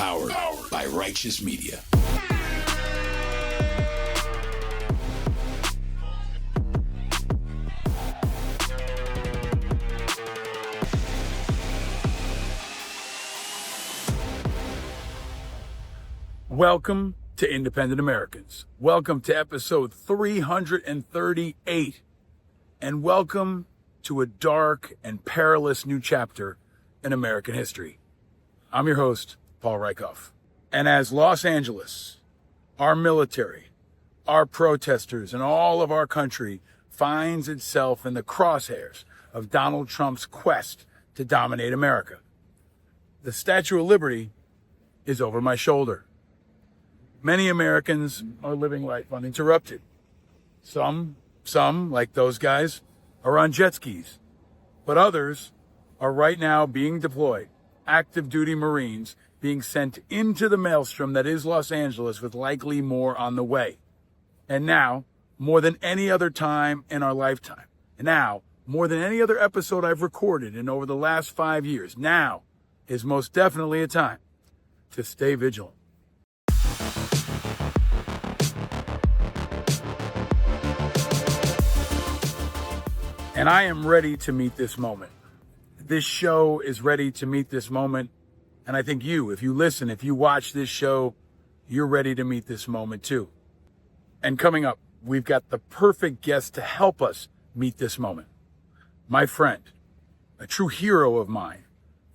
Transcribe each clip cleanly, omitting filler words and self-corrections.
Powered by Righteous Media. Welcome to Independent Americans. Welcome to episode 338. And welcome to a dark and perilous new chapter in American history. I'm your host, Paul Rieckhoff. And as Los Angeles, our military, our protesters, and all of our country finds itself in the crosshairs of Donald Trump's quest to dominate America, the Statue of Liberty is over my shoulder. Many Americans are living life uninterrupted. Some, like those guys, are on jet skis. But others are right now being deployed, active duty Marines being sent into the maelstrom that is Los Angeles, with likely more on the way. And now, more than any other time in our lifetime, and now, more than any other episode I've recorded in over the last 5 years, now is most definitely a time to stay vigilant. And I am ready to meet this moment. This show is ready to meet this moment. And I think you, if you listen, if you watch this show, you're ready to meet this moment too. And coming up, we've got the perfect guest to help us meet this moment. My friend, a true hero of mine,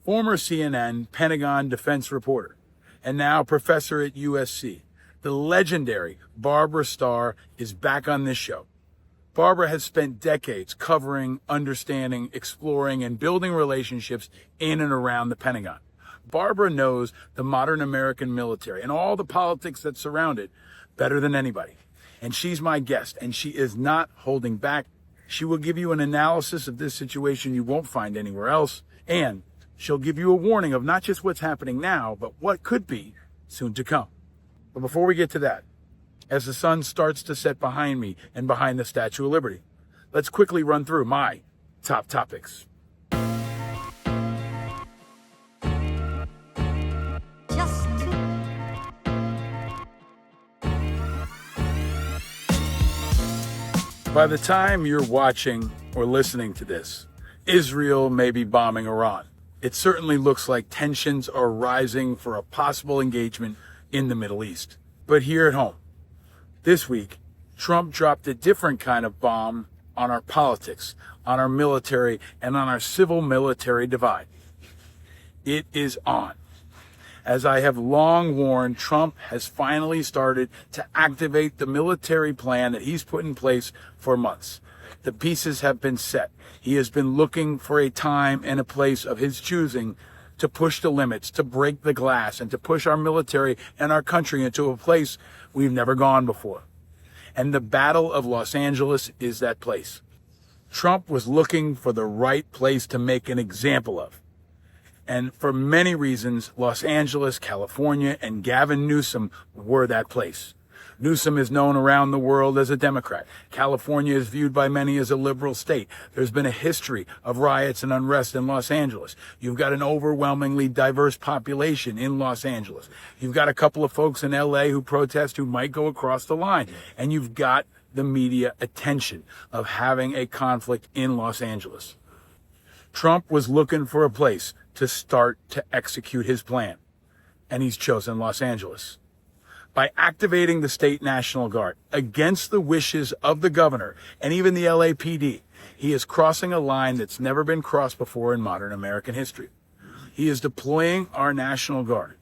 former CNN Pentagon defense reporter, and now professor at USC, the legendary Barbara Starr is back on this show. Barbara has spent decades covering, understanding, exploring, and building relationships in and around the Pentagon. Barbara knows the modern American military and all the politics that surround it better than anybody. And she's my guest, and she is not holding back. She will give you an analysis of this situation you won't find anywhere else, and she'll give you a warning of not just what's happening now, but what could be soon to come. But before we get to that, as the sun starts to set behind me and behind the Statue of Liberty, let's quickly run through my top topics. By the time you're watching or listening to this, Israel may be bombing Iran. It certainly looks like tensions are rising for a possible engagement in the Middle East. But here at home, this week, Trump dropped a different kind of bomb on our politics, on our military, and on our civil-military divide. It is on. As I have long warned, Trump has finally started to activate the military plan that he's put in place for months. The pieces have been set. He has been looking for a time and a place of his choosing to push the limits, to break the glass, and to push our military and our country into a place we've never gone before. And the Battle of Los Angeles is that place. Trump was looking for the right place to make an example of. And for many reasons, Los Angeles, California, and Gavin Newsom were that place. Newsom is known around the world as a Democrat. California is viewed by many as a liberal state. There's been a history of riots and unrest in Los Angeles. You've got an overwhelmingly diverse population in Los Angeles. You've got a couple of folks in LA who protest who might go across the line. And you've got the media attention of having a conflict in Los Angeles. Trump was looking for a place to start to execute his plan. And he's chosen Los Angeles. By activating the state National Guard against the wishes of the governor and even the LAPD, he is crossing a line that's never been crossed before in modern American history. He is deploying our National Guard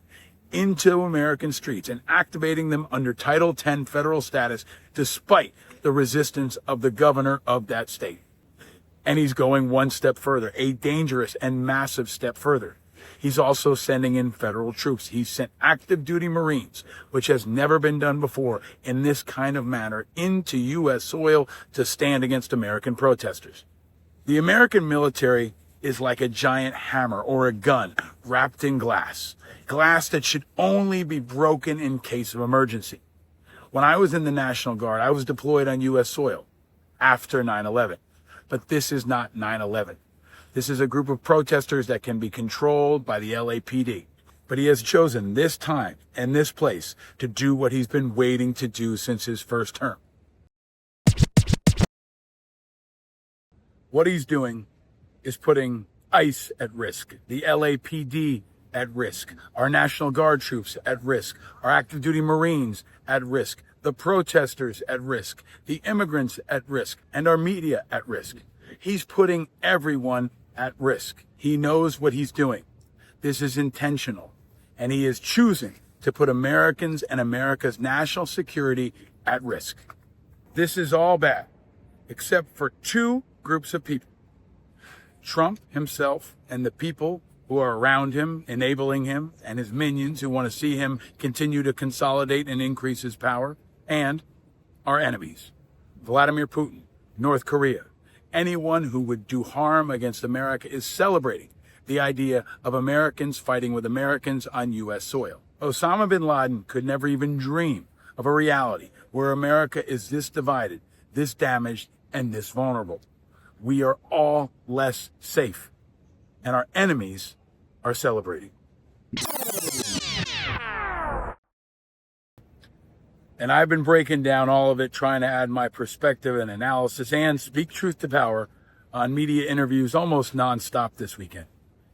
into American streets and activating them under Title X federal status despite the resistance of the governor of that state. And he's going one step further, a dangerous and massive step further. He's also sending in federal troops. He's sent active duty Marines, which has never been done before in this kind of manner, into U.S. soil to stand against American protesters. The American military is like a giant hammer or a gun wrapped in glass that should only be broken in case of emergency. When I was in the National Guard, I was deployed on U.S. soil after 9/11. But this is not 9/11. This is a group of protesters that can be controlled by the LAPD. But he has chosen this time and this place to do what he's been waiting to do since his first term. What he's doing is putting ICE at risk, the LAPD at risk, our National Guard troops at risk, our active duty Marines at risk, the protesters at risk, the immigrants at risk, and our media at risk. He's putting everyone at risk. He knows what he's doing. This is intentional, and he is choosing to put Americans and America's national security at risk. This is all bad, except for two groups of people. Trump himself and the people who are around him, enabling him, and his minions who want to see him continue to consolidate and increase his power, and our enemies, Vladimir Putin, North Korea. Anyone who would do harm against America is celebrating the idea of Americans fighting with Americans on U.S. soil. Osama bin Laden could never even dream of a reality where America is this divided, this damaged, and this vulnerable. We are all less safe, and our enemies are celebrating. And I've been breaking down all of it, trying to add my perspective and analysis and speak truth to power on media interviews almost nonstop this weekend,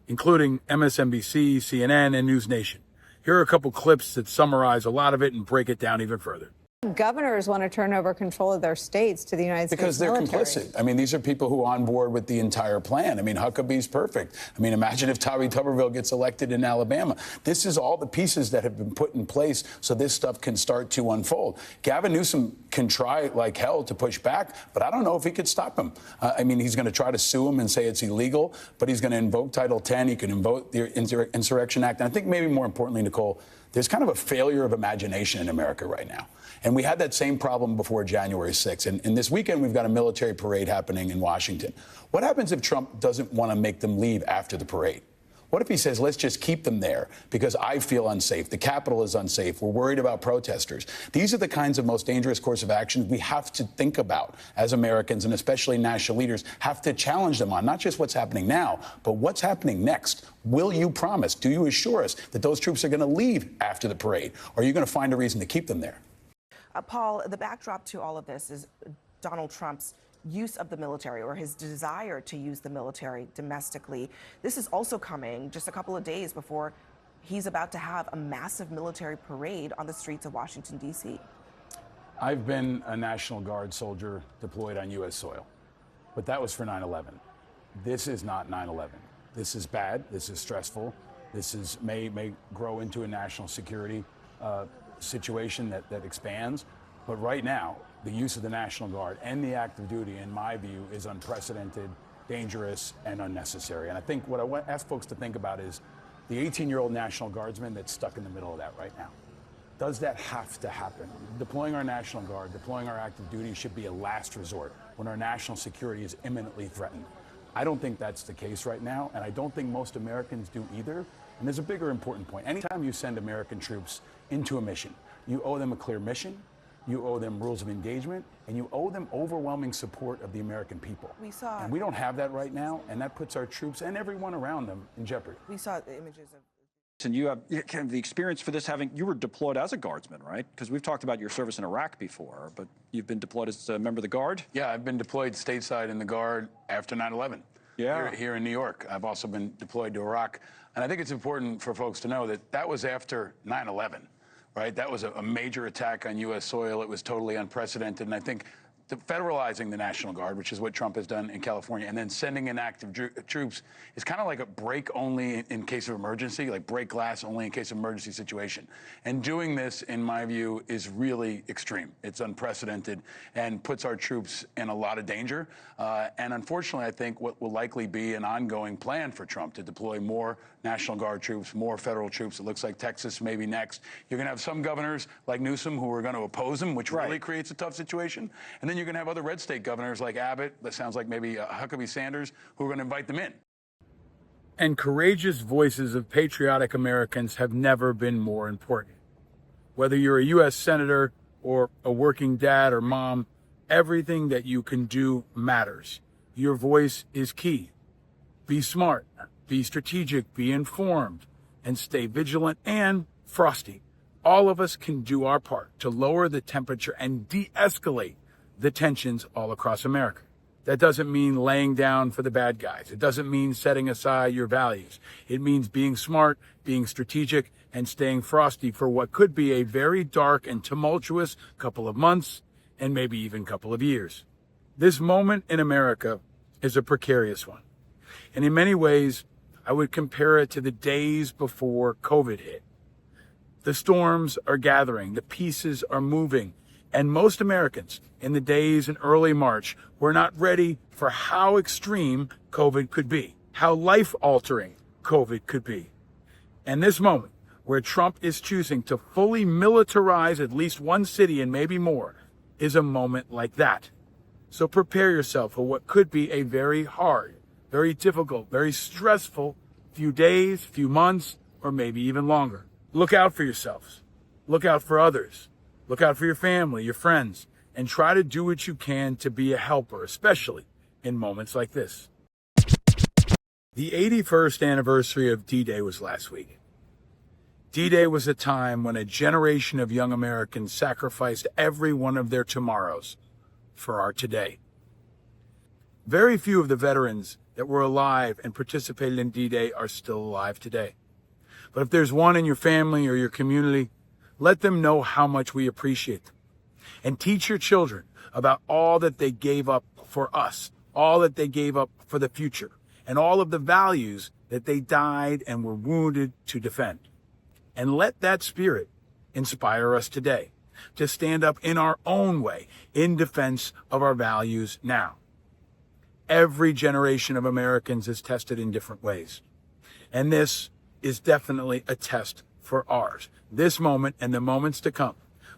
including MSNBC, CNN, and News Nation. Here are a couple clips that summarize a lot of it and break it down even further. Governors want to turn over control of their states to the United Because States military. Because they're complicit. I mean, these are people who are on board with the entire plan. I mean, Huckabee's perfect. I mean, imagine if Tommy Tuberville gets elected in Alabama. This is all the pieces that have been put in place so this stuff can start to unfold. Gavin Newsom can try like hell to push back, but I don't know if he could stop him. I mean, he's going to try to sue him and say it's illegal, but he's going to invoke Title 10. He can invoke the Insurrection Act. And I think maybe more importantly, Nicole, there's kind of a failure of imagination in America right now. And we had that same problem before January 6th. And this weekend, we've got a military parade happening in Washington. What happens if Trump doesn't want to make them leave after the parade? What if he says, let's just keep them there because I feel unsafe, the Capitol is unsafe, we're worried about protesters? These are the kinds of most dangerous course of action we have to think about as Americans, and especially national leaders have to challenge them on, not just what's happening now, but what's happening next. Will you promise, do you assure us that those troops are going to leave after the parade? Or are you going to find a reason to keep them there? Paul, the backdrop to all of this is Donald Trump's use of the military, or his desire to use the military domestically. This is also coming just a couple of days before he's about to have a massive military parade on the streets of Washington, D.C. I've been a National Guard soldier deployed on U.S. soil, but that was for 9/11. This is not 9/11. This is bad. This is stressful. This is may grow into a national security situation that expands. But right now, the use of the National Guard and the active duty, in my view, is unprecedented, dangerous, and unnecessary. And I think what I want to ask folks to think about is the 18-year-old National Guardsman that's stuck in the middle of that right now. Does that have to happen? Deploying our National Guard, deploying our active duty should be a last resort when our national security is imminently threatened. I don't think that's the case right now, and I don't think most Americans do either. And there's a bigger important point. Anytime you send American troops into a mission, you owe them a clear mission, you owe them rules of engagement, and you owe them overwhelming support of the American people. And we don't have that right now, and that puts our troops and everyone around them in jeopardy. We saw the images of... And you have kind of the experience for this, you were deployed as a guardsman, right? Because we've talked about your service in Iraq before, but you've been deployed as a member of the Guard? Yeah, I've been deployed stateside in the Guard after 9/11. Yeah. Here in New York. I've also been deployed to Iraq. And I think it's important for folks to know that that was after 9/11, right? That was a major attack on U.S. soil. It was totally unprecedented. And I think federalizing the National Guard, which is what Trump has done in California, and then sending in active troops is kind of like a break only in case of emergency, like break glass only in case of emergency situation. And doing this, in my view, is really extreme. It's unprecedented and puts our troops in a lot of danger. And unfortunately, I think what will likely be an ongoing plan for Trump to deploy more National Guard troops, more federal troops. It looks like Texas may be next. You're going to have some governors like Newsom who are going to oppose him, which really creates a tough situation. And then you're going to have other red state governors like Abbott, that sounds like maybe Huckabee Sanders, who are going to invite them in. And courageous voices of patriotic Americans have never been more important. Whether you're a U.S. Senator or a working dad or mom, everything that you can do matters. Your voice is key. Be smart, be strategic, be informed, and stay vigilant and frosty. All of us can do our part to lower the temperature and de-escalate the tensions all across America. That doesn't mean laying down for the bad guys. It doesn't mean setting aside your values. It means being smart, being strategic, and staying frosty for what could be a very dark and tumultuous couple of months and maybe even couple of years. This moment in America is a precarious one. And in many ways, I would compare it to the days before COVID hit. The storms are gathering, the pieces are moving, and most Americans in the days in early March were not ready for how extreme COVID could be, how life-altering COVID could be. And this moment, where Trump is choosing to fully militarize at least one city and maybe more, is a moment like that. So prepare yourself for what could be a very hard, very difficult, very stressful few days, few months, or maybe even longer. Look out for yourselves. Look out for others. Look out for your family, your friends, and try to do what you can to be a helper, especially in moments like this. The 81st anniversary of D-Day was last week. D-Day was a time when a generation of young Americans sacrificed every one of their tomorrows for our today. Very few of the veterans that were alive and participated in D-Day are still alive today. But if there's one in your family or your community, let them know how much we appreciate them. And teach your children about all that they gave up for us, all that they gave up for the future, and all of the values that they died and were wounded to defend. And let that spirit inspire us today to stand up in our own way in defense of our values now. Every generation of Americans is tested in different ways. And this is definitely a test for ours. This moment and the moments to come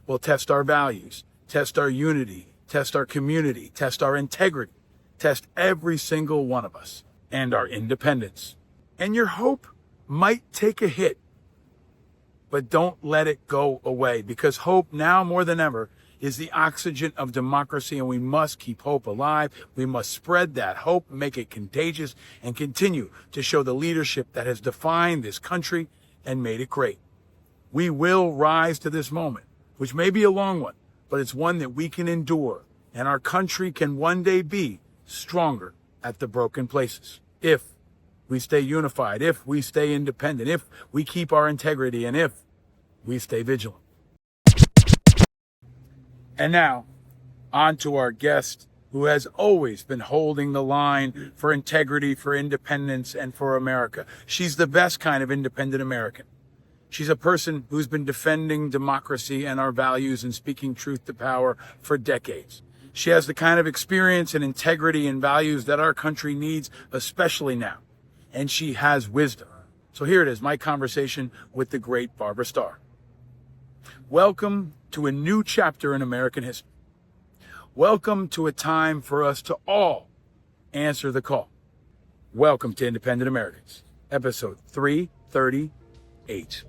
will test our values, test our unity, test our community, test our integrity, test every single one of us, and our independence. And your hope might take a hit, but don't let it go away, because hope now more than ever is the oxygen of democracy, and we must keep hope alive. We must spread that hope, make it contagious, and continue to show the leadership that has defined this country and made it great. We will rise to this moment, which may be a long one, but it's one that we can endure, and our country can one day be stronger at the broken places. If we stay unified, if we stay independent, if we keep our integrity, and if we stay vigilant. And now, on to our guest, who has always been holding the line for integrity, for independence, and for America. She's the best kind of independent American. She's a person who's been defending democracy and our values and speaking truth to power for decades. She has the kind of experience and integrity and values that our country needs, especially now. And she has wisdom. So here it is, my conversation with the great Barbara Starr. Welcome to a new chapter in American history. Welcome to a time for us to all answer the call. Welcome to Independent Americans, episode 338.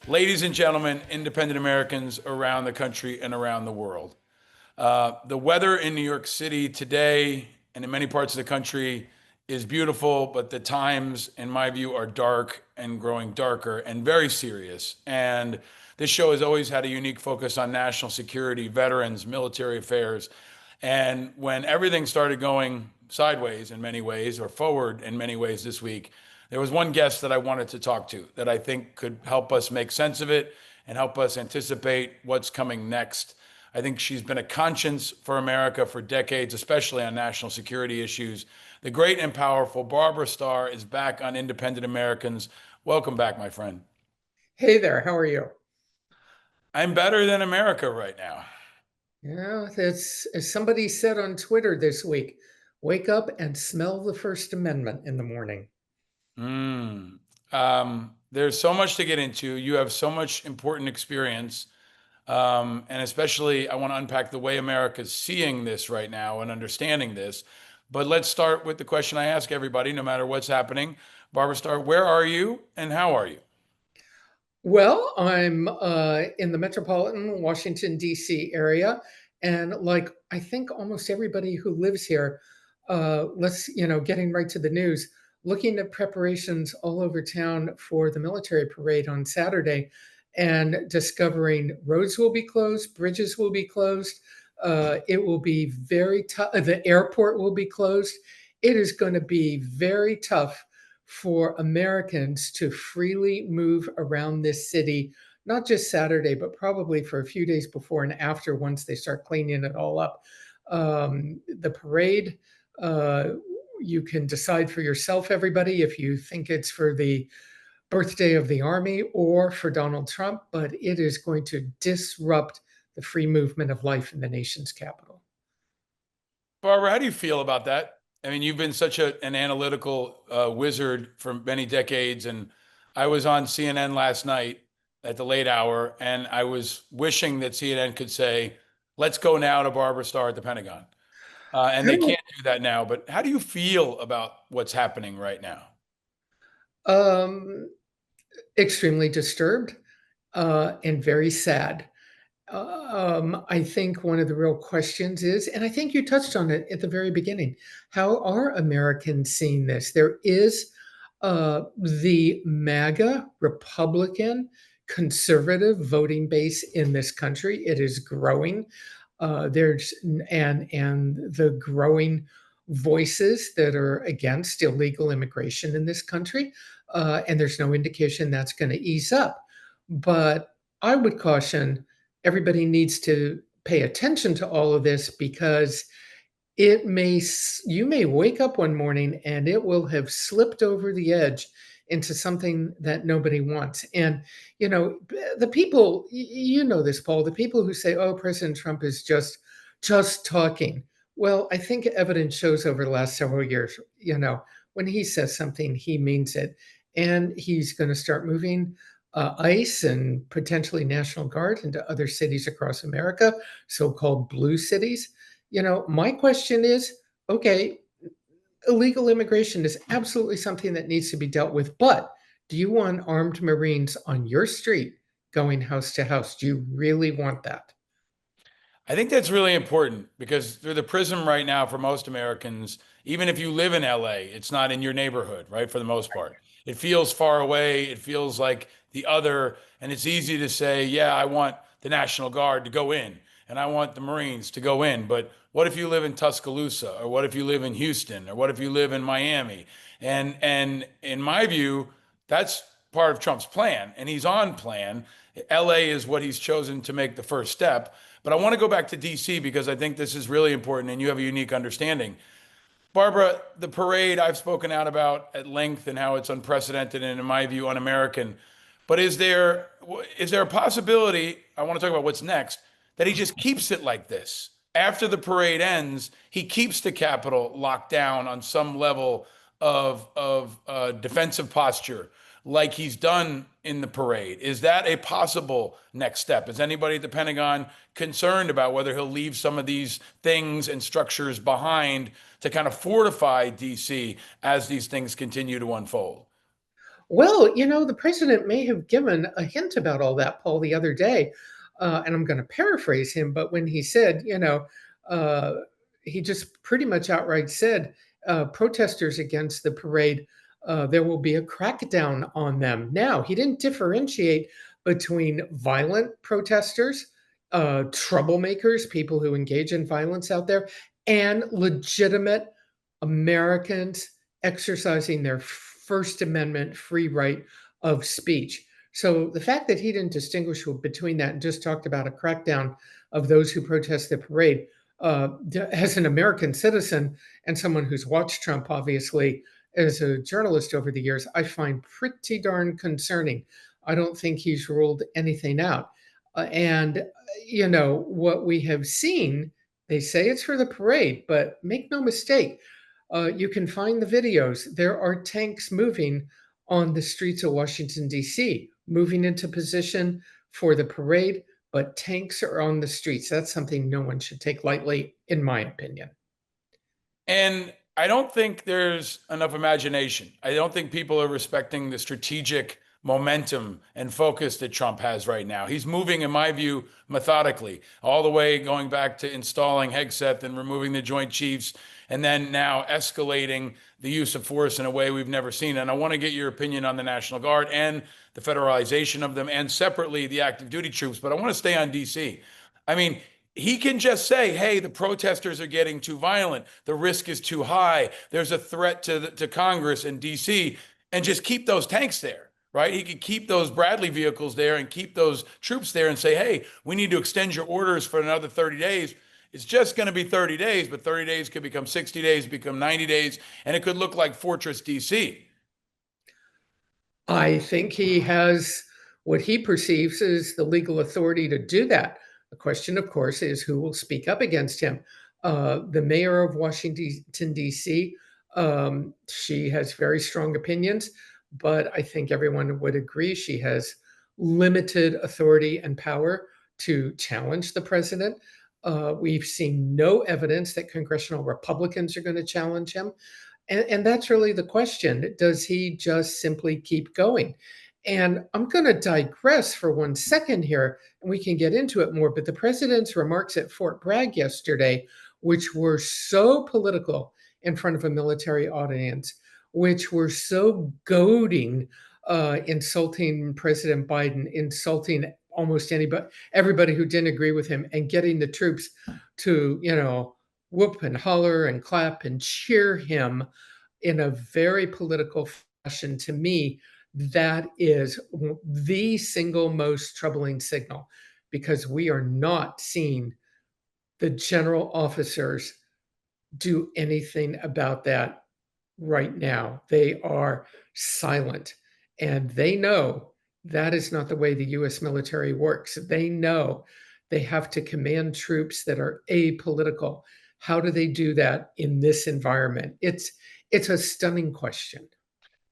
Ladies and gentlemen, independent Americans around the country and around the world. The weather in New York City today and in many parts of the country is beautiful, but the times, in my view, are dark and growing darker and very serious. And this show has always had a unique focus on national security, veterans, military affairs. And when everything started going sideways in many ways, or forward in many ways this week, there was one guest that I wanted to talk to that I think could help us make sense of it and help us anticipate what's coming next. I think she's been a conscience for America for decades, especially on national security issues. The great and powerful Barbara Starr is back on Independent Americans. Welcome back, my friend. Hey there, how are you? I'm better than America right now. Yeah, that's, as somebody said on Twitter this week, wake up and smell the First Amendment in the morning. There's so much to get into. You have so much important experience And especially, I want to unpack the way America's seeing this right now and understanding this. But let's start with the question I ask everybody, no matter what's happening. Barbara Starr, where are you and how are you? Well, I'm in the metropolitan Washington, D.C. area. And like I think almost everybody who lives here, getting right to the news, looking at preparations all over town for the military parade on Saturday and discovering roads will be closed, bridges will be closed. It will be very tough. The airport will be closed. It is going to be very tough for Americans to freely move around this city, not just Saturday, but probably for a few days before and after once they start cleaning it all up. The parade, uh, you can decide for yourself, everybody, if you think it's for the birthday of the army or for Donald Trump, but it is going to disrupt the free movement of life in the nation's capital. Barbara, how do you feel about that? I mean, you've been such an analytical wizard for many decades, and I was on CNN last night at the late hour, and I was wishing that CNN could say, "Let's go now to Barbara Starr at the Pentagon," and they can't do that now. But how do you feel about what's happening right now? Um, Extremely disturbed and very sad. I think one of the real questions is, and I think you touched on it at the very beginning, how are Americans seeing this? There is the MAGA Republican conservative voting base in this country. It is growing. There's and the growing voices that are against illegal immigration in this country, and there's no indication that's going to ease up. But I would caution everybody needs to pay attention to all of this because you may wake up one morning and it will have slipped over the edge into something that nobody wants. And the people, you know this, Paul, the people who say, oh, President Trump is just talking. Well, I think evidence shows over the last several years, when he says something, he means it. And he's going to start moving ICE and potentially National Guard into other cities across America, so-called blue cities. My question is, okay, illegal immigration is absolutely something that needs to be dealt with, but do you want armed Marines on your street going house to house? Do you really want that? I think that's really important because through the prism right now for most Americans, even if you live in LA, it's not in your neighborhood, right? For the most part, it feels far away. It feels like the other. And it's easy to say, yeah, I want the National Guard to go in and I want the Marines to go in. But what if you live in Tuscaloosa, or what if you live in Houston, or what if you live in Miami? And in my view, that's part of Trump's plan, and he's on plan. LA is what he's chosen to make the first step. But I want to go back to DC because I think this is really important and you have a unique understanding. Barbara, the parade I've spoken out about at length and how it's unprecedented and, in my view, un-American. But is there a possibility, I want to talk about what's next, that he just keeps it like this? After the parade ends, he keeps the Capitol locked down on some level of defensive posture, like he's done in the parade. Is that a possible next step? Is anybody at the Pentagon concerned about whether he'll leave some of these things and structures behind to kind of fortify DC as these things continue to unfold? Well, the president may have given a hint about all that, Paul, the other day. And I'm going to paraphrase him, but when he said, uh, he just pretty much outright said, protesters against the parade, there will be a crackdown on them. Now, he didn't differentiate between violent protesters, troublemakers, people who engage in violence out there, and legitimate Americans exercising their First Amendment free right of speech. So the fact that he didn't distinguish between that and just talked about a crackdown of those who protest the parade, as an American citizen and someone who's watched Trump, obviously, as a journalist over the years, I find pretty darn concerning. I don't think he's ruled anything out. What we have seen, they say it's for the parade, but make no mistake, you can find the videos. There are tanks moving on the streets of Washington, D.C., moving into position for the parade, but tanks are on the streets. That's something no one should take lightly, in my opinion. And I don't think there's enough imagination. I don't think people are respecting the strategic momentum and focus that Trump has right now. He's moving, in my view, methodically, all the way going back to installing Hegseth and removing the Joint Chiefs, and then now escalating the use of force in a way we've never seen. And I want to get your opinion on the National Guard and the federalization of them, and separately the active duty troops. But I want to stay on DC. I mean, he can just say, hey, the protesters are getting too violent. The risk is too high. There's a threat to Congress and DC, and just keep those tanks there, right? He could keep those Bradley vehicles there and keep those troops there and say, hey, we need to extend your orders for another 30 days. It's just going to be 30 days, but 30 days could become 60 days, become 90 days, and it could look like Fortress DC. I think he has what he perceives as the legal authority to do that. The question, of course, is who will speak up against him. The mayor of Washington, D.C., she has very strong opinions, but I think everyone would agree she has limited authority and power to challenge the president. We've seen no evidence that congressional Republicans are going to challenge him. And that's really the question. Does he just simply keep going? And I'm going to digress for 1 second here, and we can get into it more. But the president's remarks at Fort Bragg yesterday, which were so political in front of a military audience, which were so goading, insulting President Biden, insulting almost everybody who didn't agree with him, and getting the troops to, whoop and holler and clap and cheer him in a very political fashion. To me, that is the single most troubling signal, because we are not seeing the general officers do anything about that right now. They are silent, and they know that is not the way the U.S. military works. They know they have to command troops that are apolitical. How do they do that in this environment? It's a stunning question.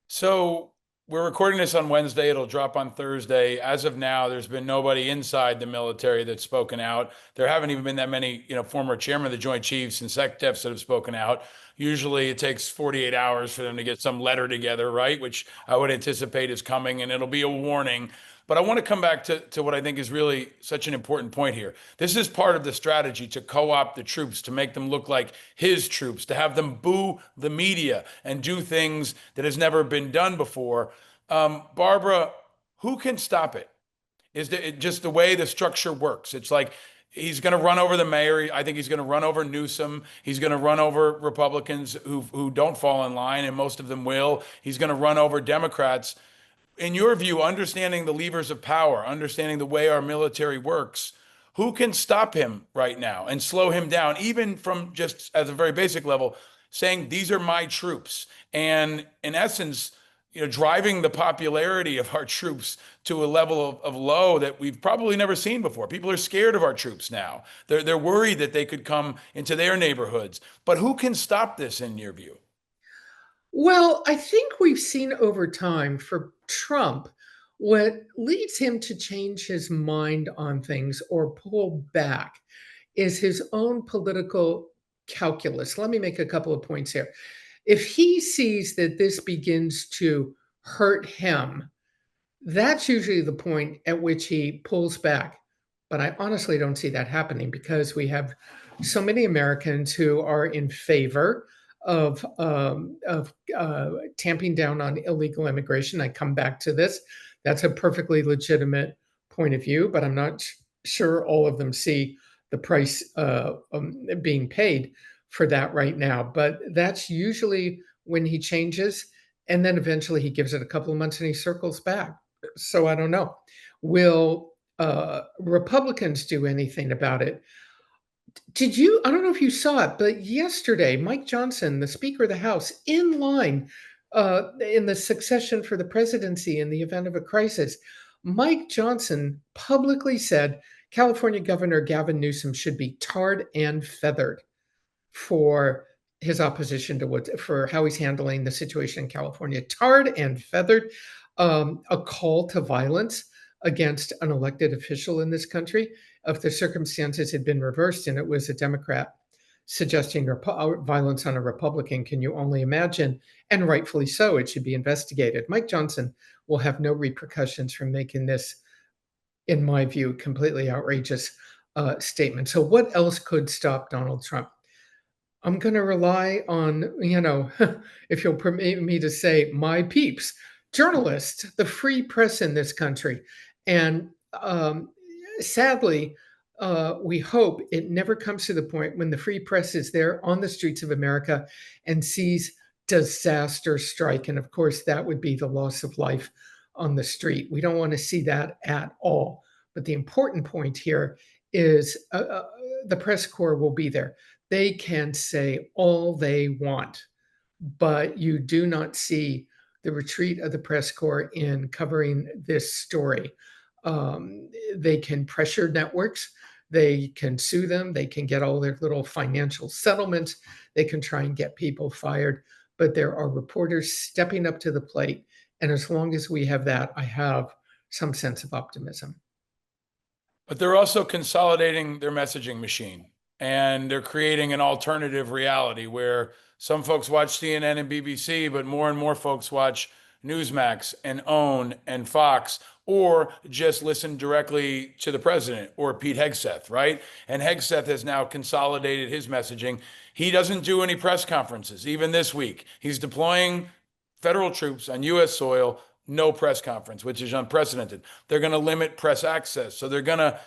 So we're recording this on Wednesday. It'll drop on Thursday. As of now, there's been nobody inside the military that's spoken out. There haven't even been that many, former chairman of the Joint Chiefs and SecDefs that have spoken out. Usually it takes 48 hours for them to get some letter together, right? Which I would anticipate is coming, and it'll be a warning. But I want to come back to what I think is really such an important point here. This is part of the strategy to co-opt the troops, to make them look like his troops, to have them boo the media and do things that has never been done before. Barbara, who can stop it? Is it just the way the structure works? It's like he's going to run over the mayor. I think he's going to run over Newsom. He's going to run over Republicans who don't fall in line, and most of them will. He's going to run over Democrats. In your view, understanding the levers of power, understanding the way our military works, who can stop him right now and slow him down, even from just at a very basic level, saying these are my troops, and in essence, driving the popularity of our troops to a level of low that we've probably never seen before. People are scared of our troops now. They're worried that they could come into their neighborhoods. But who can stop this in your view? Well, I think we've seen over time for Trump, what leads him to change his mind on things or pull back is his own political calculus. Let me make a couple of points here. If he sees that this begins to hurt him, that's usually the point at which he pulls back. But I honestly don't see that happening, because we have so many Americans who are in favor of tamping down on illegal immigration. I come back to this. That's a perfectly legitimate point of view, but I'm not sure all of them see the price being paid for that right now. But that's usually when he changes, and then eventually he gives it a couple of months and he circles back. So I don't know. Will Republicans do anything about it? I don't know if you saw it, but yesterday, Mike Johnson, the Speaker of the House, in line in the succession for the presidency in the event of a crisis, Mike Johnson publicly said California Governor Gavin Newsom should be tarred and feathered for his opposition to for how he's handling the situation in California. Tarred and feathered, a call to violence. against an elected official in this country. If the circumstances had been reversed and it was a Democrat suggesting violence on a Republican, can you only imagine? And rightfully so, it should be investigated. Mike Johnson will have no repercussions from making this, in my view, completely outrageous statement. So, what else could stop Donald Trump? I'm going to rely on, if you'll permit me to say, my peeps, journalists, the free press in this country. And sadly, we hope it never comes to the point when the free press is there on the streets of America and sees disaster strike. And of course, that would be the loss of life on the street. We don't want to see that at all. But the important point here is the press corps will be there. They can say all they want, but you do not see the retreat of the press corps in covering this story. They can pressure networks. They can sue them. They can get all their little financial settlements. They can try and get people fired. But there are reporters stepping up to the plate. And as long as we have that, I have some sense of optimism. But they're also consolidating their messaging machine, and they're creating an alternative reality where some folks watch CNN and BBC, but more and more folks watch Newsmax and OWN and Fox, or just listen directly to the president or Pete Hegseth, right? And Hegseth has now consolidated his messaging. He doesn't do any press conferences, even this week. He's deploying federal troops on U.S. soil, no press conference, which is unprecedented. They're going to limit press access. So they're going to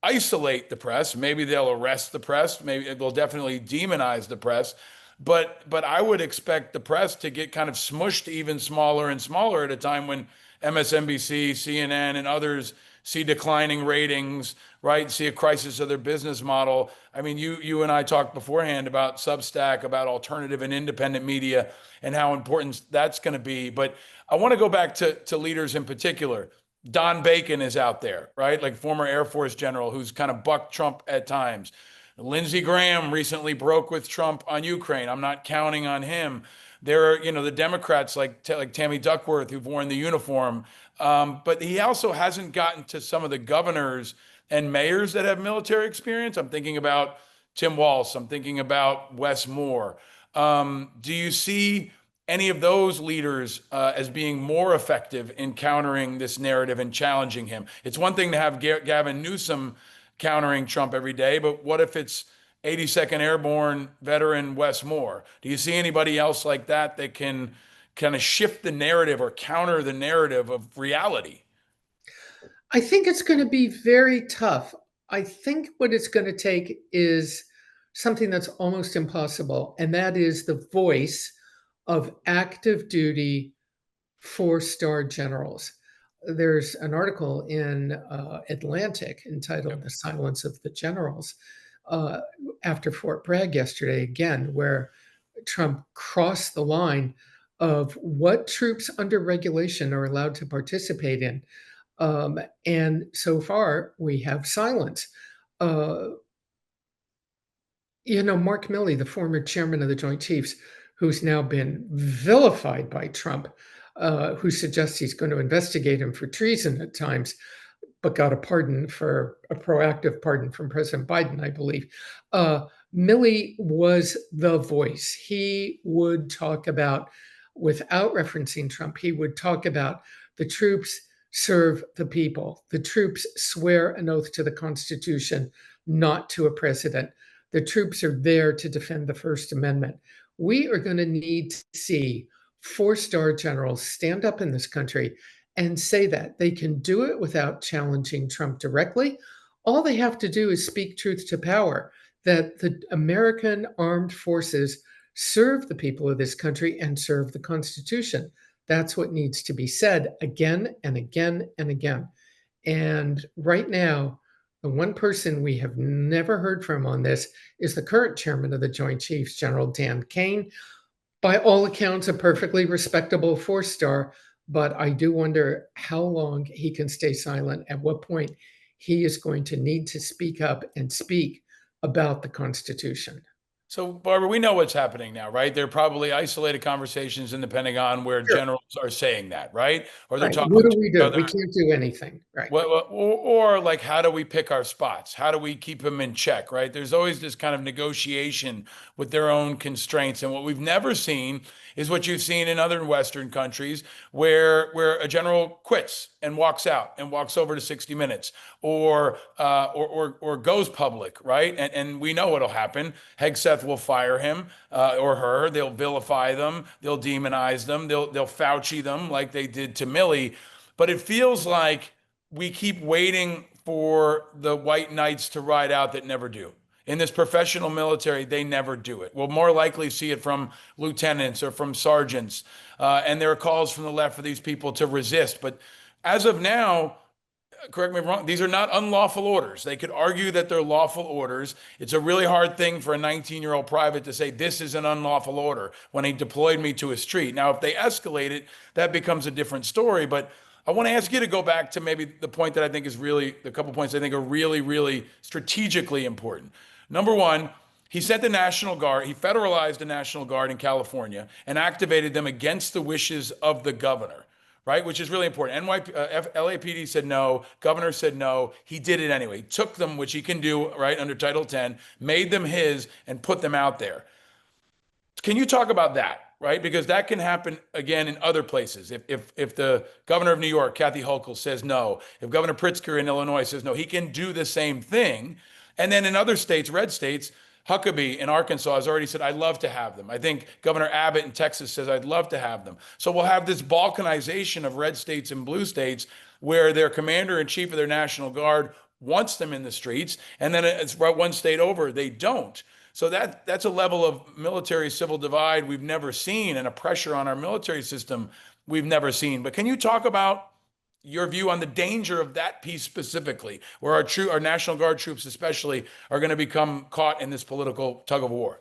isolate the press. Maybe they'll arrest the press. Maybe they'll definitely demonize the press. But I would expect the press to get kind of smushed even smaller and smaller at a time when MSNBC, CNN, and others see declining ratings, right? See a crisis of their business model. I mean, you and I talked beforehand about Substack, about alternative and independent media, and how important that's going to be. But I want to go back to leaders in particular. Don Bacon is out there, right? Like former Air Force general who's kind of bucked Trump at times. Lindsey Graham recently broke with Trump on Ukraine. I'm not counting on him. There are, the Democrats like Tammy Duckworth who've worn the uniform. But he also hasn't gotten to some of the governors and mayors that have military experience. I'm thinking about Tim Walz. I'm thinking about Wes Moore. Do you see any of those leaders as being more effective in countering this narrative and challenging him? It's one thing to have Gavin Newsom countering Trump every day, but what if it's 82nd Airborne veteran Wes Moore? Do you see anybody else like that that can kind of shift the narrative or counter the narrative of reality? I think it's going to be very tough. I think what it's going to take is something that's almost impossible, and that is the voice of active duty 4-star generals. There's an article in Atlantic entitled "The Silence of the Generals" after Fort Bragg yesterday, again, where Trump crossed the line of what troops under regulation are allowed to participate in. And so far, we have silence. Mark Milley, the former chairman of the Joint Chiefs, who's now been vilified by Trump, who suggests he's going to investigate him for treason at times, but got a proactive pardon from President Biden, I believe. Milley was the voice. He would talk about, without referencing Trump, he would talk about the troops serve the people. The troops swear an oath to the Constitution, not to a president. The troops are there to defend the First Amendment. We are going to need to see 4-star generals stand up in this country and say that. They can do it without challenging Trump directly. All they have to do is speak truth to power, that the American armed forces serve the people of this country and serve the Constitution. That's what needs to be said again and again and again. And right now, the one person we have never heard from on this is the current chairman of the Joint Chiefs, General Dan Kane. By all accounts, a perfectly respectable 4-star, but I do wonder how long he can stay silent, at what point he is going to need to speak up and speak about the Constitution. So, Barbara, we know what's happening now, right? There are probably isolated conversations in the Pentagon where Sure. generals are saying that, right? Or they're Right. talking What do to we each do? other. We can't do anything. Right. Or like, how do we pick our spots? How do we keep them in check, right? There's always this kind of negotiation with their own constraints. And what we've never seen is what you've seen in other Western countries where a general quits and walks out and walks over to 60 Minutes or goes public, right? And we know what'll happen. Hegseth will fire him or her. They'll vilify them. They'll demonize them. They'll Fauci them like they did to Milley. But it feels like we keep waiting for the white knights to ride out that never do. In this professional military, they never do it. We'll more likely see it from lieutenants or from sergeants. And there are calls from the left for these people to resist. But as of now, correct me if I'm wrong, these are not unlawful orders. They could argue that they're lawful orders. It's a really hard thing for a 19-year-old private to say, this is an unlawful order when he deployed me to a street. Now, if they escalate it, that becomes a different story. But I want to ask you to go back to maybe the point that I think is really, the couple points I think are really, really strategically important. Number one, he sent the National Guard, he federalized the National Guard in California and activated them against the wishes of the governor, right? Which is really important. LAPD said no, governor said no. He did it anyway. He took them, which he can do, right, under Title 10, made them his and put them out there. Can you talk about that? Right? Because that can happen again in other places. If the governor of New York, Kathy Hochul, says no, if Governor Pritzker in Illinois says no, he can do the same thing. And then in other states, red states, Huckabee in Arkansas has already said, I'd love to have them. I think Governor Abbott in Texas says, I'd love to have them. So we'll have this balkanization of red states and blue states where their commander in chief of their National Guard wants them in the streets. And then it's right one state over, they don't. So that's a level of military civil divide we've never seen and a pressure on our military system we've never seen. But can you talk about your view on the danger of that piece specifically, where our National Guard troops especially are going to become caught in this political tug of war?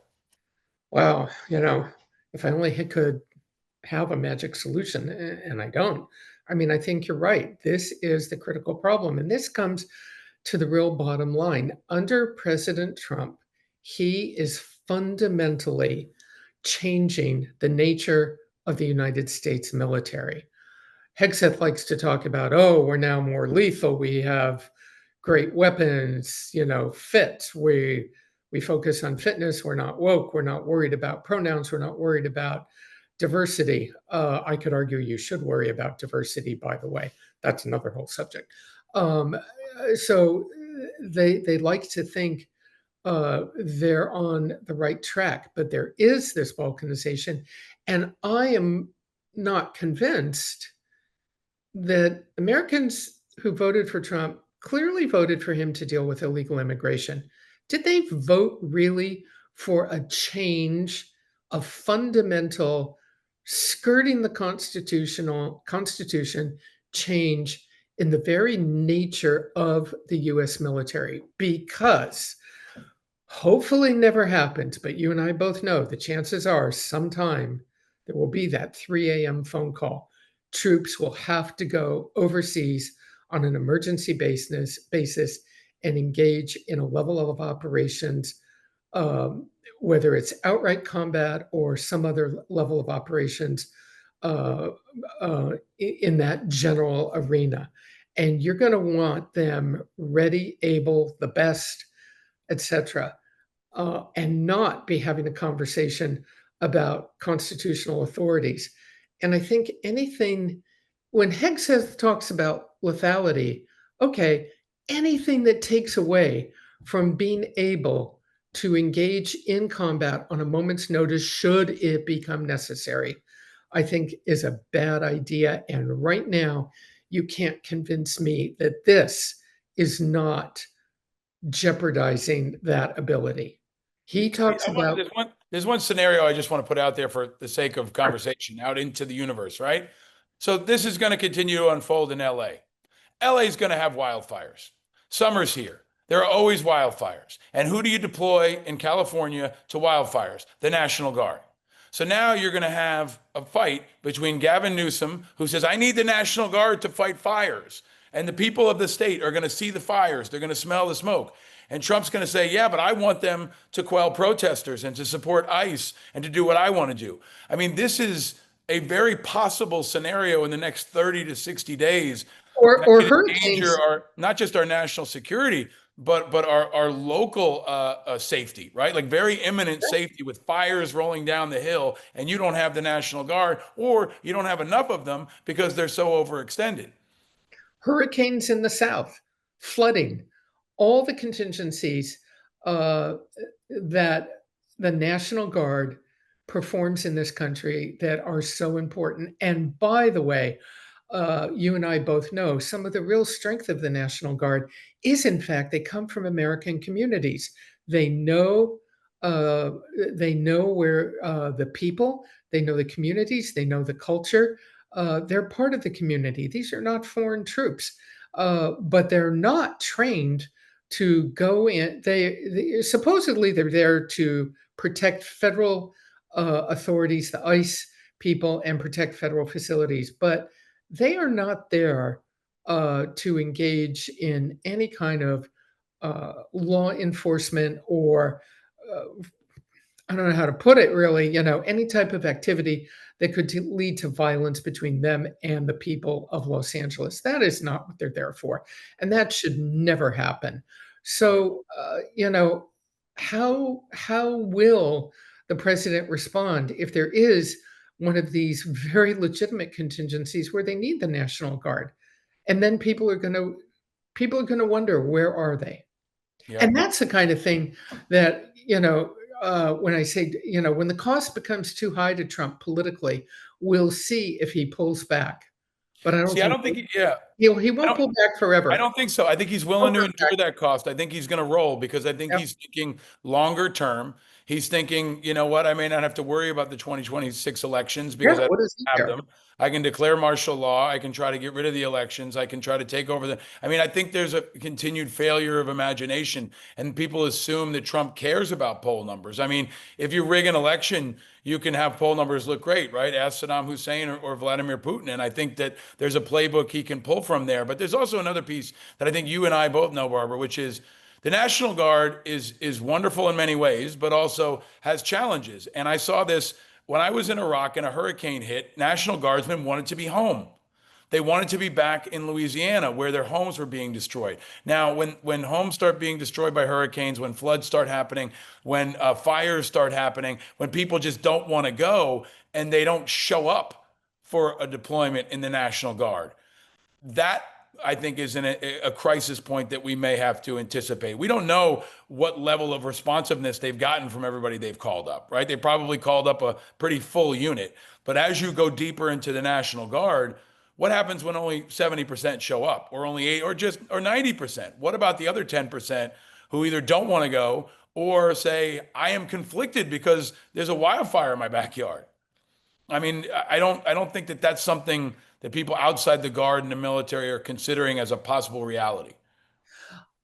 Wow. If I only could have a magic solution, and I don't. I mean, I think you're right. This is the critical problem. And this comes to the real bottom line. Under President Trump, he is fundamentally changing the nature of the United States military. Hegseth likes to talk about, oh, we're now more lethal. We have great weapons, fit. We focus on fitness. We're not woke. We're not worried about pronouns. We're not worried about diversity. I could argue you should worry about diversity, by the way. That's another whole subject. So they like to think they're on the right track, but there is this balkanization. And I am not convinced that Americans who voted for Trump clearly voted for him to deal with illegal immigration. Did they vote really for a change of fundamental skirting the Constitution change in the very nature of the US military? Because hopefully never happens, but you and I both know the chances are sometime there will be that 3 a.m. phone call. Troops will have to go overseas on an emergency basis and engage in a level of operations, whether it's outright combat or some other level of operations in that general arena. And you're going to want them ready, able, the best, etc., and not be having a conversation about constitutional authorities. And I think when Hegseth talks about lethality, okay, anything that takes away from being able to engage in combat on a moment's notice, should it become necessary, I think is a bad idea. And right now, you can't convince me that this is not jeopardizing that ability. He talks about. There's one scenario I just want to put out there for the sake of conversation out into the universe, right? So this is going to continue to unfold in LA. LA is going to have wildfires. Summer's here. There are always wildfires. And who do you deploy in California to wildfires? The National Guard. So now you're going to have a fight between Gavin Newsom, who says, I need the National Guard to fight fires. And the people of the state are going to see the fires. They're going to smell the smoke. And Trump's going to say, yeah, but I want them to quell protesters and to support ICE and to do what I want to do. I mean, this is a very possible scenario in the next 30 to 60 days that or could endanger hurricanes. our, not just our national security, but our local safety, right? Like very imminent safety with fires rolling down the hill, and you don't have the National Guard, or you don't have enough of them because they're so overextended. Hurricanes in the south, flooding, all the contingencies uh, that the National Guard performs in this country that are so important. And by the way, you and I both know some of the real strength of the National Guard is, in fact, they come from American communities. They know, uh, they know where the people, they know the communities, they know the culture. They're part of the community. These are not foreign troops, but they're not trained to go in. They supposedly they're there to protect federal authorities, the ICE people, and protect federal facilities, but they are not there to engage in any kind of law enforcement or uh, I don't know how to put it really, any type of activity that could lead to violence between them and the people of Los Angeles. That is not what they're there for. And that should never happen. Right. So, how will the president respond if there is one of these very legitimate contingencies where they need the National Guard? And then people are going to wonder, where are they? Yeah. And that's the kind of thing that, when I say, when the cost becomes too high to Trump politically, we'll see if he pulls back. But I don't See, I think don't think, yeah. he I won't don't, pull back I forever. don't think so. I think he's willing to endure that cost. I think he's going to roll because I think Yep. he's thinking longer term. He's thinking, you know what, I may not have to worry about the 2026 elections Yeah, because I don't what does he have care? them. I can declare martial law. I can try to get rid of the elections. I can try to take over the. I mean, I think there's a continued failure of imagination, and people assume that Trump cares about poll numbers. I mean, if you rig an election, you can have poll numbers look great, right? Ask Saddam Hussein or Vladimir Putin. And I think that there's a playbook he can pull from there. But there's also another piece that I think you and I both know, Barbara, which is the National Guard is wonderful in many ways, but also has challenges. And I saw this when I was in Iraq and a hurricane hit. National Guardsmen wanted to be home. They wanted to be back in Louisiana where their homes were being destroyed. Now, when homes start being destroyed by hurricanes, when floods start happening, when fires start happening, when people just don't want to go and they don't show up for a deployment in the National Guard, that I think is a crisis point that we may have to anticipate. We don't know what level of responsiveness they've gotten from everybody they've called up, right? They probably called up a pretty full unit. But as you go deeper into the National Guard, what happens when only 70% show up or only 8 or 90%? What about the other 10% who either don't want to go or say, I am conflicted because there's a wildfire in my backyard? I mean, I don't think that that's something that people outside the Guard and the military are considering as a possible reality.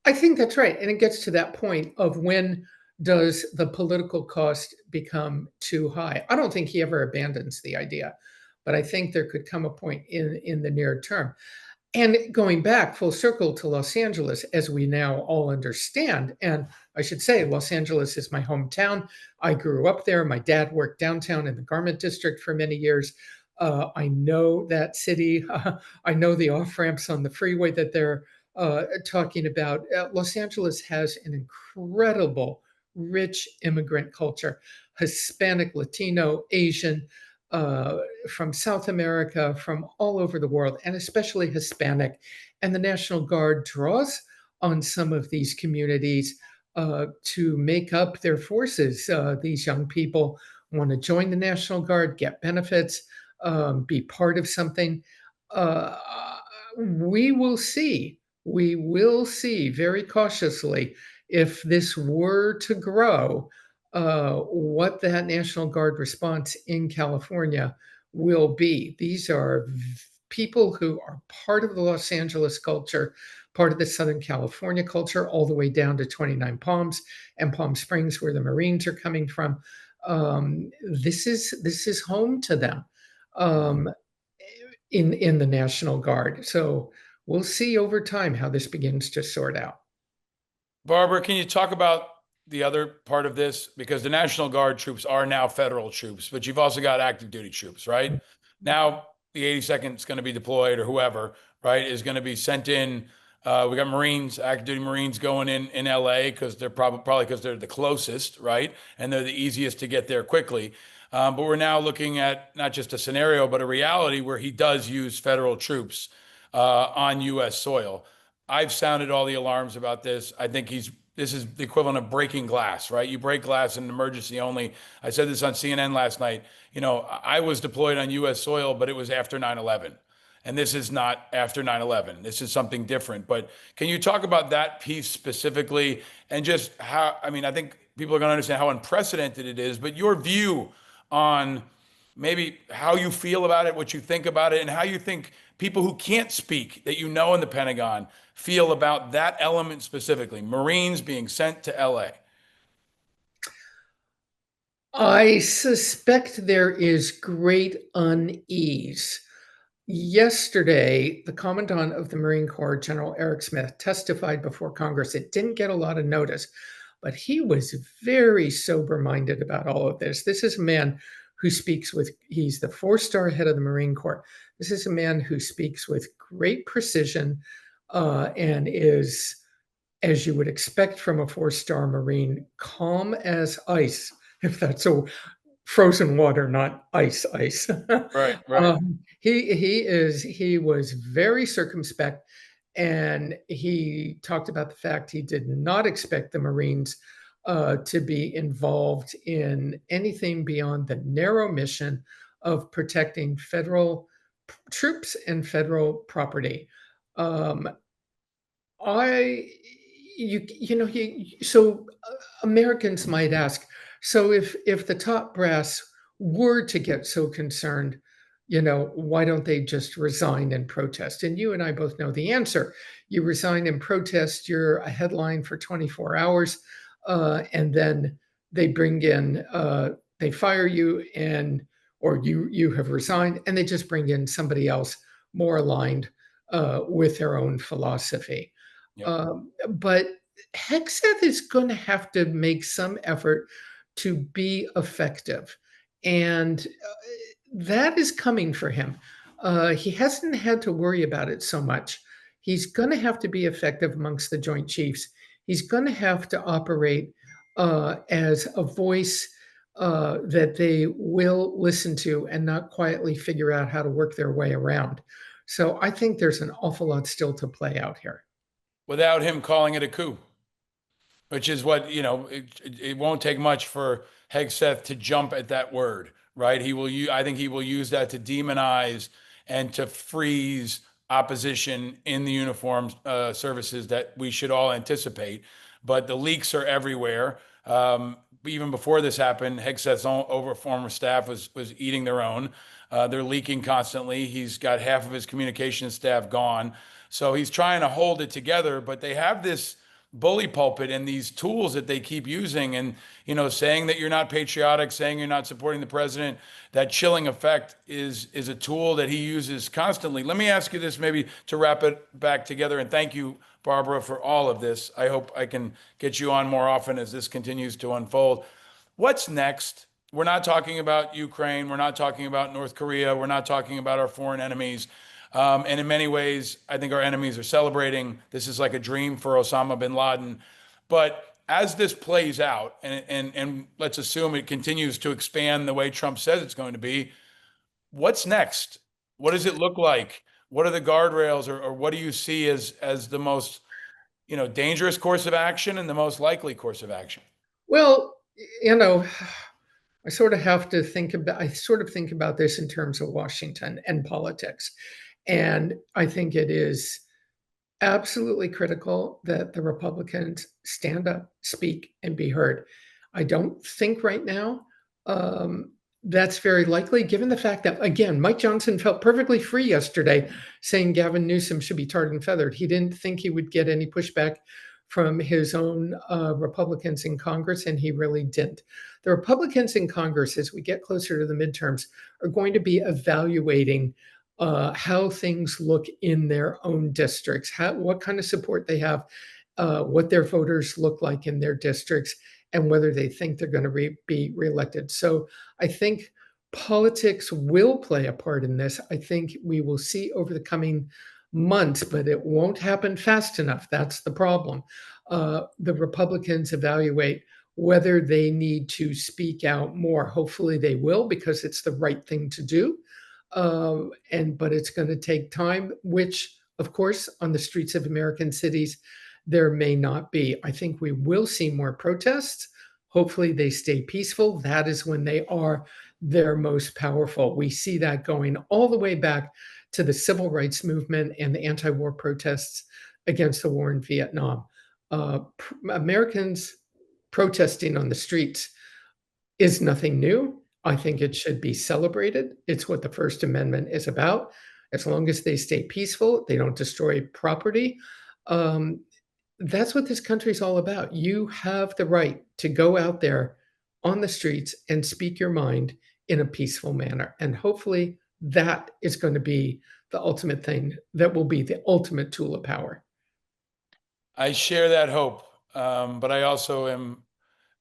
I think that's right. And it gets to that point of, when does the political cost become too high? I don't think he ever abandons the idea, but I think there could come a point in the near term. And going back full circle to Los Angeles, as we now all understand, and I should say, Los Angeles is my hometown. I grew up there. My dad worked downtown in the garment district for many years. I know that city. I know the off ramps on the freeway that they're talking about. Los Angeles has an incredible, rich immigrant culture: Hispanic, Latino, Asian, uh, from South America, from all over the world, and especially Hispanic. And the National Guard draws on some of these communities to make up their forces. These young people want to join the National Guard, get benefits, be part of something. Uh, we will see. We will see very cautiously, if this were to grow, what that National Guard response in California will be. These are people who are part of the Los Angeles culture, part of the Southern California culture, all the way down to 29 Palms and Palm Springs, where the Marines are coming from. This is home to them, um, in the National Guard. So we'll see over time how this begins to sort out. Barbara, can you talk about the other part of this? Because the National Guard troops are now federal troops, but you've also got active duty troops, right? Now, the 82nd is going to be deployed, or whoever, right, is going to be sent in. We got Marines, active duty Marines going in LA because they're probably because they're the closest, right? And they're the easiest to get there quickly. But we're now looking at not just a scenario, but a reality where he does use federal troops on U.S. soil. I've sounded all the alarms about this. I think this is the equivalent of breaking glass, right? You break glass in an emergency only. I said this on CNN last night. You know, I was deployed on U.S. soil, but it was after 9/11. And this is not after 9/11. This is something different. But can you talk about that piece specifically and just how, I mean, I think people are going to understand how unprecedented it is, but your view on maybe how you feel about it, what you think about it, and how you think people who can't speak that you know in the Pentagon feel about that element specifically, Marines being sent to LA. I suspect there is great unease. Yesterday, the Commandant of the Marine Corps, General Eric Smith, testified before Congress. It didn't get a lot of notice, but he was very sober-minded about all of this. This is a man who speaks with, he's the four-star head of the Marine Corps. This is a man who speaks with great precision and is, as you would expect from a four-star Marine, calm as ice, if that's a frozen water, not ice. Right, right. He was very circumspect, and he talked about the fact he did not expect the Marines to be involved in anything beyond the narrow mission of protecting federal troops and federal property. Um, I, you know, so Americans might ask, so if the top brass were to get so concerned, you know, why don't they just resign and protest? And you and I both know the answer. You resign and protest, you're a headline for 24 hours, and then they bring in, they fire you, and or you have resigned, and they just bring in somebody else more aligned with their own philosophy. Yep. But Hegseth is going to have to make some effort to be effective. And that is coming for him. He hasn't had to worry about it so much. He's going to have to be effective amongst the Joint Chiefs. He's going to have to operate as a voice that they will listen to and not quietly figure out how to work their way around. So I think there's an awful lot still to play out here. Without him calling it a coup, which is what, you know, it won't take much for Hegseth to jump at that word, right? I think he will use that to demonize and to freeze opposition in the uniformed services that we should all anticipate. But the leaks are everywhere. Even before this happened, Hegseth's own former staff was eating their own. They're leaking constantly. He's got half of his communications staff gone. So he's trying to hold it together, but they have this bully pulpit and these tools that they keep using, and, you know, saying that you're not patriotic, saying you're not supporting the president. That chilling effect is a tool that he uses constantly. Let me ask you this, maybe to wrap it back together, and thank you, Barbara, for all of this. I hope I can get you on more often as this continues to unfold. What's next? We're not talking about Ukraine. We're not talking about North Korea. We're not talking about our foreign enemies. And in many ways, I think our enemies are celebrating. This is like a dream for Osama bin Laden. But as this plays out, and let's assume it continues to expand the way Trump says it's going to be, what's next? What does it look like? What are the guardrails, or what do you see as the most, you know, dangerous course of action and the most likely course of action? Well, you know, I sort of think about this in terms of Washington and politics. And I think it is absolutely critical that the Republicans stand up, speak, and be heard. I don't think right now that's very likely, given the fact that, again, Mike Johnson felt perfectly free yesterday saying Gavin Newsom should be tarred and feathered. He didn't think he would get any pushback from his own Republicans in Congress, and he really didn't. The Republicans in Congress, as we get closer to the midterms, are going to be evaluating how things look in their own districts, what kind of support they have, what their voters look like in their districts, and whether they think they're going to be reelected. So I think politics will play a part in this. I think we will see over the coming months, but it won't happen fast enough. That's the problem. The Republicans evaluate whether they need to speak out more. Hopefully they will, because it's the right thing to do. But it's going to take time, which, of course, on the streets of American cities, there may not be. I think we will see more protests. Hopefully they stay peaceful. That is when they are their most powerful. We see that going all the way back to the civil rights movement and the anti-war protests against the war in Vietnam. Americans protesting on the streets is nothing new. I think it should be celebrated. It's what the First Amendment is about. As long as they stay peaceful, they don't destroy property. That's what this country's all about. You have the right to go out there on the streets and speak your mind in a peaceful manner. And hopefully that is going to be the ultimate thing that will be the ultimate tool of power. I share that hope, but I also am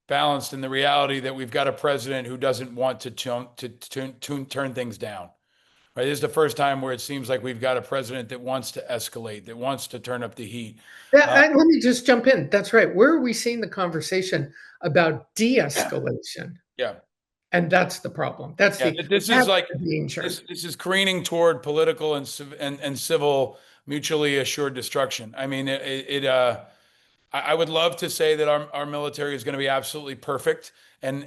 balanced in the reality that we've got a president who doesn't want to turn things down. Right? This is the first time where it seems like we've got a president that wants to escalate, that wants to turn up the heat. Let me just jump in. That's right. Where are we seeing the conversation about de-escalation? Yeah. And that's the problem. This is careening toward political and civil mutually assured destruction. I mean, I would love to say that our military is going to be absolutely perfect and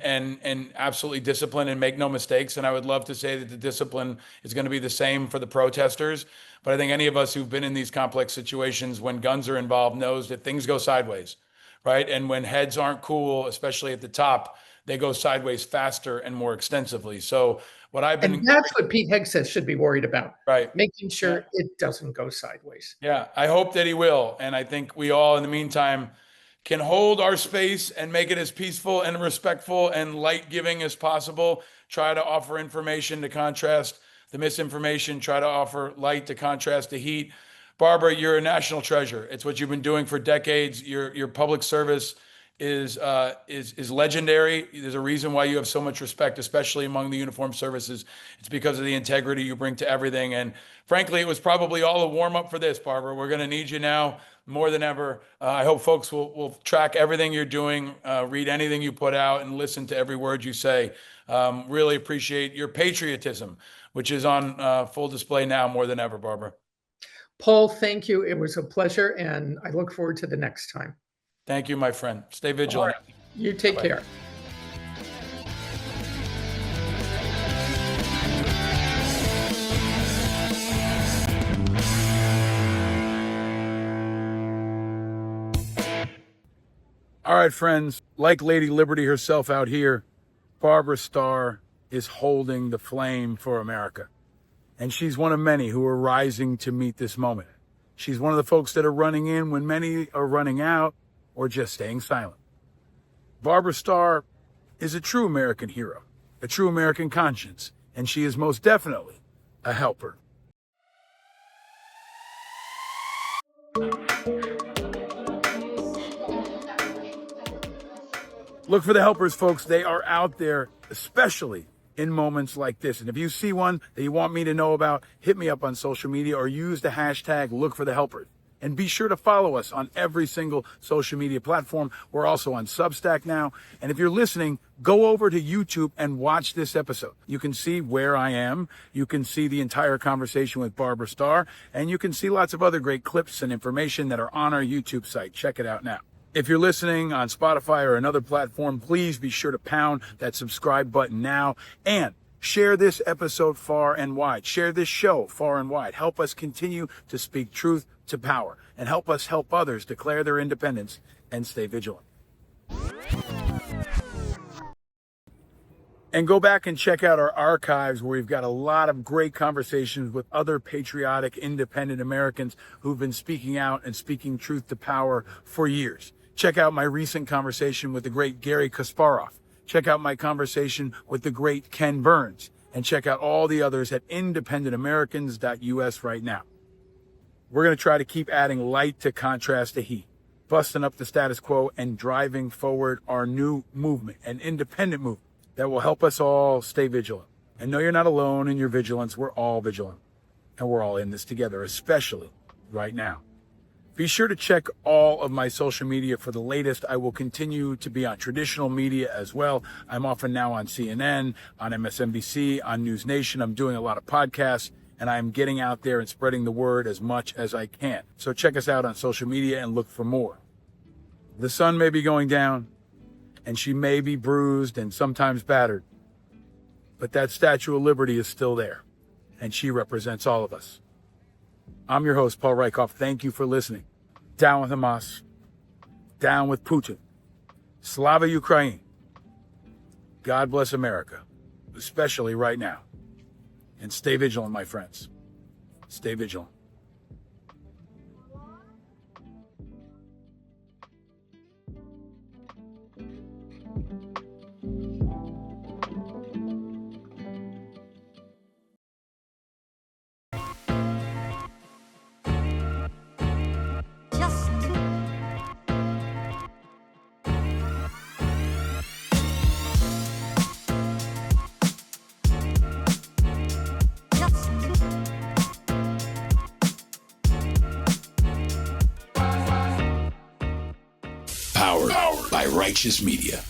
absolutely disciplined and make no mistakes. And I would love to say that the discipline is going to be the same for the protesters. But I think any of us who've been in these complex situations when guns are involved knows that things go sideways, right? And when heads aren't cool, especially at the top, they go sideways faster and more extensively. So and that's what Pete Hegseth should be worried about, right? Making sure it doesn't go sideways. Yeah, I hope that he will. And I think we all, in the meantime, can hold our space and make it as peaceful and respectful and light-giving as possible. Try to offer information to contrast the misinformation. Try to offer light to contrast the heat. Barbara, you're a national treasure. It's what you've been doing for decades. Your public service is legendary. There's a reason why you have so much respect, especially among the uniformed services. It's because of the integrity you bring to everything. And frankly, it was probably all a warm up for this, Barbara. We're going to need you now more than ever. I hope folks will track everything you're doing, read anything you put out, and listen to every word you say. Really appreciate your patriotism, which is on full display now more than ever, Barbara. Paul, thank you. It was a pleasure, and I look forward to the next time. Thank you, my friend. Stay vigilant. Right. You take Bye-bye. care. All right, friends, like Lady Liberty herself out here, Barbara Starr is holding the flame for America. And she's one of many who are rising to meet this moment. She's one of the folks that are running in when many are running out or just staying silent. Barbara Starr is a true American hero, a true American conscience, and she is most definitely a helper. Look for the helpers, folks. They are out there, especially in moments like this. And if you see one that you want me to know about, hit me up on social media or use the hashtag #LookForTheHelpers. And be sure to follow us on every single social media platform. We're also on Substack now. And if you're listening, go over to YouTube and watch this episode. You can see where I am. You can see the entire conversation with Barbara Starr. And you can see lots of other great clips and information that are on our YouTube site. Check it out now. If you're listening on Spotify or another platform, please be sure to pound that subscribe button now and share this episode far and wide. Share this show far and wide. Help us continue to speak truth to power and help us help others declare their independence and stay vigilant. And go back and check out our archives where we've got a lot of great conversations with other patriotic, independent Americans who've been speaking out and speaking truth to power for years. Check out my recent conversation with the great Gary Kasparov. Check out my conversation with the great Ken Burns. And check out all the others at independentamericans.us right now. We're going to try to keep adding light to contrast to heat. busting up the status quo and driving forward our new movement, an independent movement that will help us all stay vigilant. And no, you're not alone in your vigilance. We're all vigilant. And we're all in this together, especially right now. Be sure to check all of my social media for the latest. I will continue to be on traditional media as well. I'm often now on CNN, on MSNBC, on News Nation. I'm doing a lot of podcasts, and I'm getting out there and spreading the word as much as I can. So check us out on social media and look for more. The sun may be going down, and she may be bruised and sometimes battered, but that Statue of Liberty is still there, and she represents all of us. I'm your host, Paul Rieckhoff. Thank you for listening. Down with Hamas. Down with Putin. Slava Ukraine. God bless America, especially right now. And stay vigilant, my friends. Stay vigilant. Powered by Righteous Media.